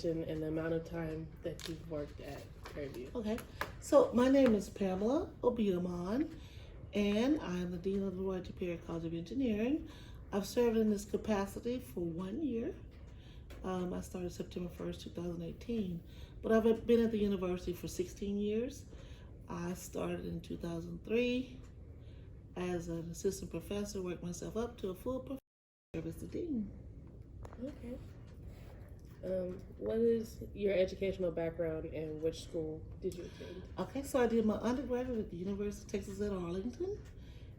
and the amount of time that you've worked at Prairie View. Okay, so my name is Pamela Obiamon, and I'm the Dean of the Roy T. Perry College of Engineering. I've served in this capacity for 1 year. I started September 1st, 2018, but I've been at the university for 16 years. I started in 2003 as an assistant professor, worked myself up to a full professor as the dean. Okay. What is your educational background and which school did you attend? Okay, so I did my undergraduate at the University of Texas at Arlington,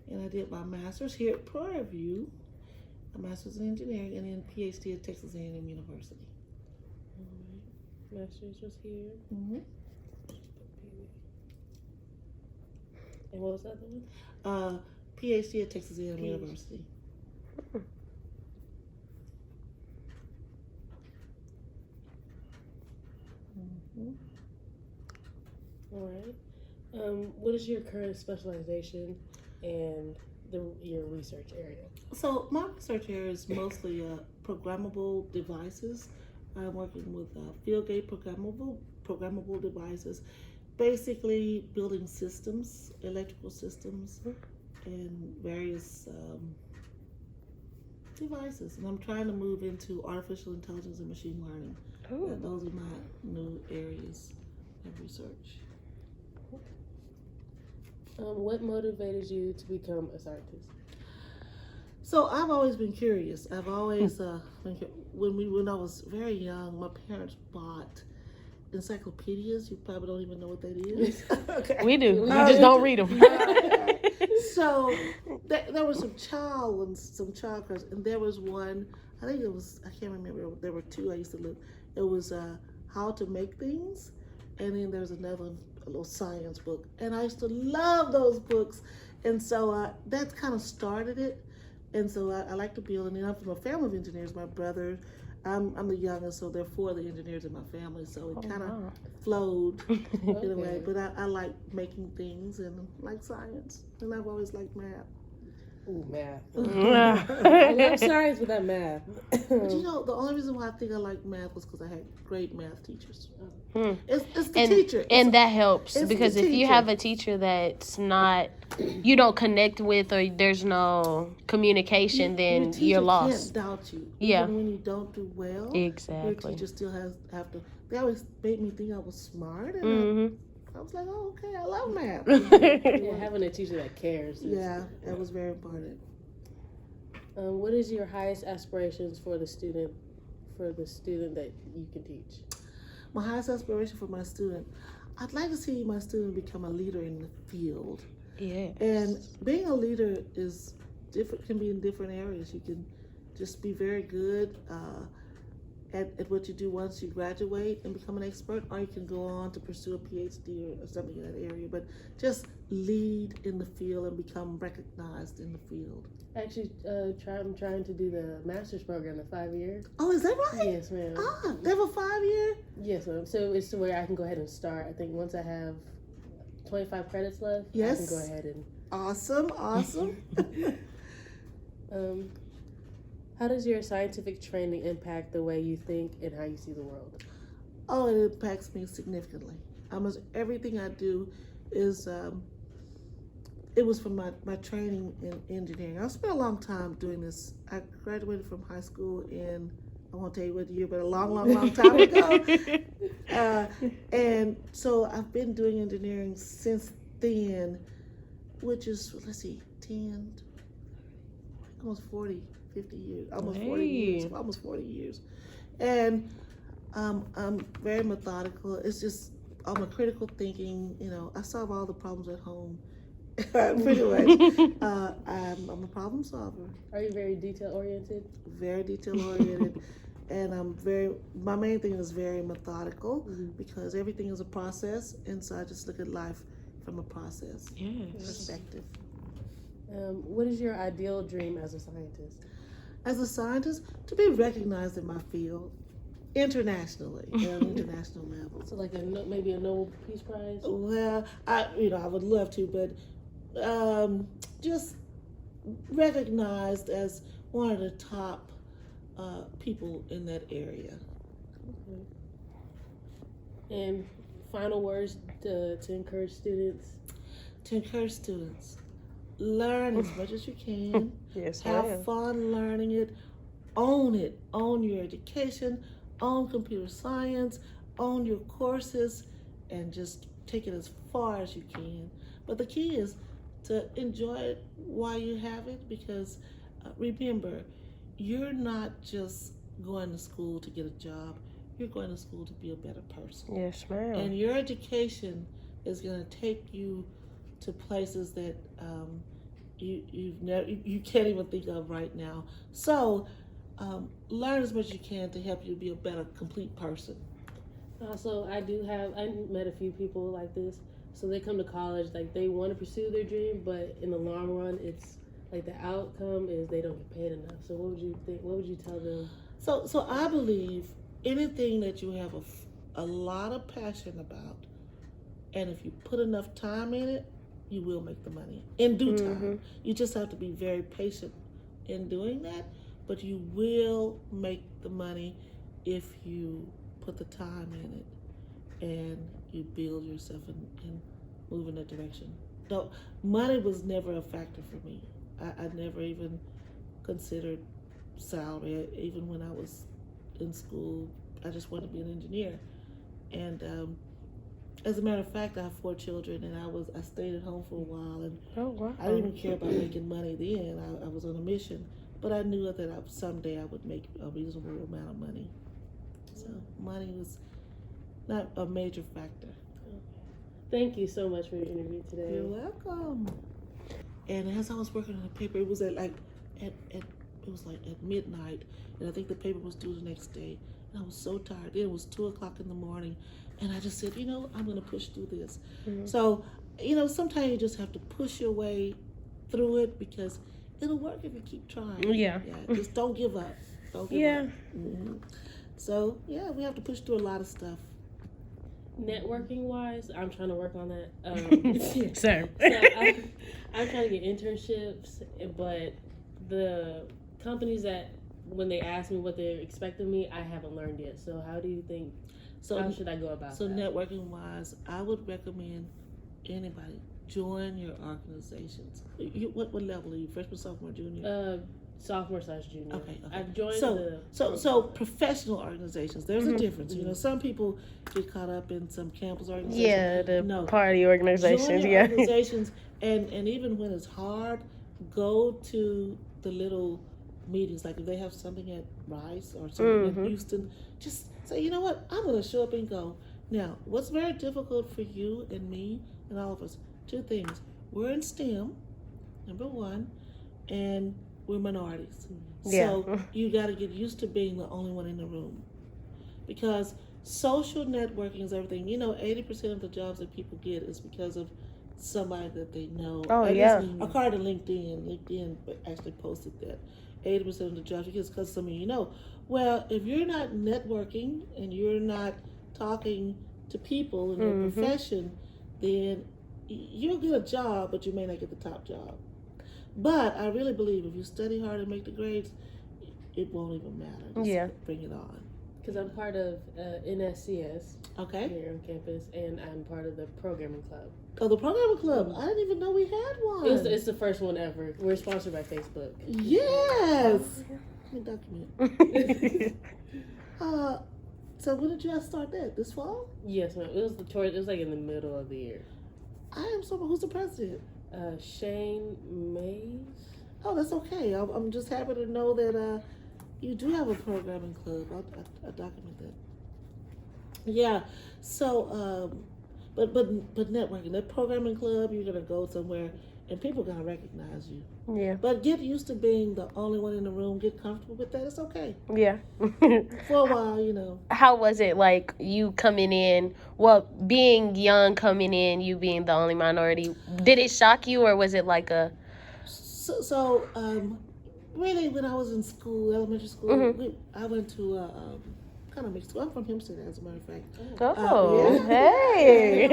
and I did my master's here at Prairie View, a master's in engineering, and then PhD at Texas A&M University. Alright. Master's was here. Mm-hmm. And what was the other one? PhD at Texas A&M PhD. University. Mm-hmm. All right. What is your current specialization and your research area? So my research area is mostly programmable devices. I'm working with field gate programmable devices, basically building systems, electrical systems, and various devices. And I'm trying to move into artificial intelligence and machine learning. Those are my new areas of research. What motivated you to become a scientist? So I've always been curious. I've always when I was very young, my parents bought encyclopedias. You probably don't even know what that is. Okay. We do. We just don't read them. So there was some child cards, and there was one. I think it was. I can't remember. There were two I used to look. It was how to make things, and then there's another a little science book, and I used to love those books, and so that kind of started it. And so I like to build, and then I'm from a family of engineers. My brother, I'm the youngest, so there are four of the engineers in my family, so it kind of flowed in a way. But I like making things and like science, and I've always liked math. Ooh, math. I love science, but that math. But you know, the only reason why I think I like math was because I had great math teachers. Hmm. It's the teacher. And that helps, it's because the if you teacher. have a teacher that's not, you don't connect with, or there's no communication, then your teacher you're lost. Can't doubt you. Yeah. Even when you don't do well, Exactly. your teacher still have to. They always made me think I was smart, and Mm-hmm. I was like, oh, okay, I love math. Yeah, having a teacher that cares. Yeah, that was very important. What is your highest aspirations for the student that you can teach? My highest aspiration for my student, I'd like to see my student become a leader in the field. Yeah. And being a leader is different. Can be in different areas. You can just be very good at what you do once you graduate and become an expert, or you can go on to pursue a PhD or something in that area. But just lead in the field and become recognized in the field. Actually, I'm trying to do the master's program, the 5 year. Oh, is that right? Yes, ma'am. They have a 5 year? Yes, ma'am. So it's to where I can go ahead and start. I think once I have 25 credits left, Yes. I can go ahead and. Awesome. How does your scientific training impact the way you think and how you see the world? Oh, it impacts me significantly. Almost everything I do is, it was from my training in engineering. I spent a long time doing this. I graduated from high school in, I won't tell you what year, but a long time ago. And so I've been doing engineering since then, which is, let's see, 10, almost 40. 50 years, almost 40 years. And I'm very methodical. It's just, I'm a critical thinking, I solve all the problems at home. Pretty much. I'm a problem solver. Are you very detail oriented? Very detail oriented. And my main thing is very methodical, because everything is a process. And so I just look at life from a process perspective. What is your ideal dream as a scientist? As a scientist, to be recognized in my field internationally, at an international level. So like maybe a Nobel Peace Prize? Well, I would love to, but just recognized as one of the top people in that area. Okay. And final words to encourage students. To encourage students, learn as much as you can. Yes, Have fun learning it. Own it. Own your education. Own computer science. Own your courses, and just take it as far as you can. But the key is to enjoy it while you have it, because remember, you're not just going to school to get a job. You're going to school to be a better person. Yes, ma'am. And your education is going to take you to places that you can't even think of right now. So learn as much as you can to help you be a better, complete person. Also, I met a few people like this. So they come to college, like they want to pursue their dream, but in the long run, it's like the outcome is they don't get paid enough. So what would you think? What would you tell them? So I believe anything that you have a lot of passion about, and if you put enough time in it, you will make the money in due time. You just have to be very patient in doing that, but you will make the money if you put the time in it and you build yourself and move in that direction. No, money was never a factor for me. I never even considered salary. Even when I was in school, I just wanted to be an engineer. And as a matter of fact, I have 4 children, and I stayed at home for a while, and I didn't even care about making money then. I was on a mission, but I knew that someday I would make a reasonable amount of money. So money was not a major factor. Thank you so much for your interview today. You're welcome. And as I was working on the paper, it was at midnight, and I think the paper was due the next day. And I was so tired. Then it was 2:00 in the morning, and I just said, I'm going to push through this. So, sometimes you just have to push your way through it, because it'll work if you keep trying. Yeah. Just don't give up. Don't give up. So, we have to push through a lot of stuff. Networking wise, I'm trying to work on that. Sir. So I'm trying to get internships, but the companies that, when they ask me what they're expecting of me, I haven't learned yet. So how do you think, how should I go about that? Networking wise, I would recommend anybody join your organizations. What level are you? Freshman, sophomore, junior? Sophomore/junior. Okay. I've joined So professional organizations. There's a difference. Some people get caught up in some campus organizations. Yeah, party organizations. Join your organizations, and even when it's hard, go to the little meetings. Like if they have something at Rice or something in Houston, just say, I'm going to show up and go. Now, what's very difficult for you and me and all of us? 2 things. We're in STEM, number 1, and we're minorities. So you got to get used to being the only one in the room, because social networking is everything. 80% of the jobs that people get is because of somebody that they know. According to LinkedIn actually posted that 80% of the jobs you get is because of somebody you know. Well, if you're not networking and you're not talking to people in your profession, then you'll get a job, but you may not get the top job. But I really believe if you study hard and make the grades, it won't even matter. Just bring it on. Because I'm part of NSCS here on campus, and I'm part of the programming club. Oh, the programming club! I didn't even know we had one. It's the first one ever. We're sponsored by Facebook. Yes. Let me document. So when did you guys start that? This fall? Yes, ma'am. It was like in the middle of the year. I am so. Who's the president? Shane Mays. Oh, that's okay. I'm just happy to know that you do have a programming club. I'll document that. Yeah. So, but networking, that programming club, you're gonna go somewhere and people are gonna recognize you. Yeah. But get used to being the only one in the room. Get comfortable with that. It's okay. Yeah. For a while, How was it like you coming in? Well, being young, coming in, you being the only minority. Did it shock you, or was it like a? So really, when I was in school, elementary school, I went to kind of mixed school. I'm from Hempstead, as a matter of fact. Hey.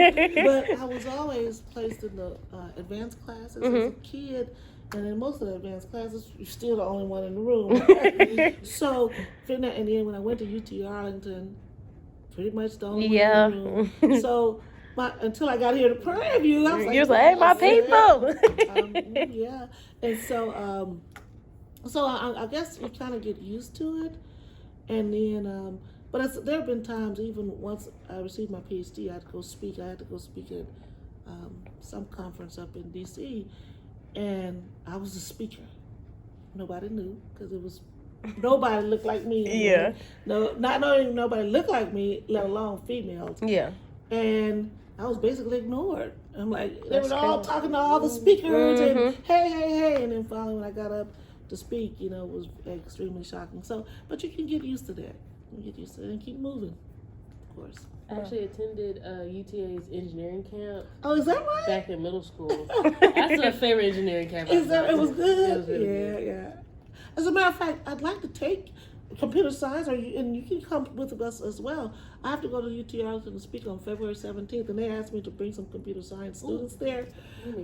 But I was always placed in the advanced classes as a kid. And in most of the advanced classes, you're still the only one in the room. So, and then when I went to UT Arlington pretty much the only Yeah. one in the room. So until I got here to Prairie View, I was like, You was like, hey, my people. yeah. And so, I guess you kind of get used to it, and then, but there have been times, even once I received my PhD, I had to go speak. I had to go speak at some conference up in D.C., and I was a speaker. Nobody knew because it was nobody looked like me. Yeah. No, not even nobody looked like me, let alone females. Yeah. And I was basically ignored. I'm like, they That's were all good. talking to all the speakers and Mhm. hey, and then finally when I got up to speak, it was extremely shocking. So, but you can get used to that. You get used to it and keep moving, of course. I actually attended UTA's engineering camp Oh, is that right? back in middle school. That's my favorite engineering camp. Is that it was good? It was really yeah, good. yeah. As a matter of fact, I'd like to take computer science, and you can come with us as well. I have to go to UT Arlington to speak on February 17th, and they asked me to bring some computer science students there.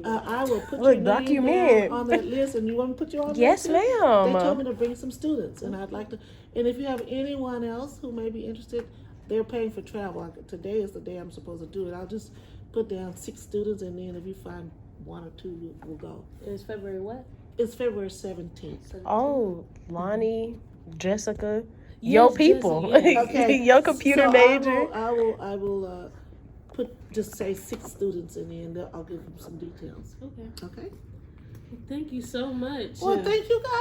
I will put Look, your doc you name in. on that list, and you want me to put you on Yes, there too? They told ma'am. me to bring some students, and I'd like to. And if you have anyone else who may be interested, they're paying for travel. Today is the day I'm supposed to do it. I'll just put down 6 students, and then if you find 1 or 2, we'll go. It's February what? It's February 17th. Oh, Lonnie, Jessica, Yes, yo people, Jessica, yes. Okay. yo computer So major. I will just say 6 students, and then I'll give them some details. Okay. Okay. Thank you so much. Well, thank you guys.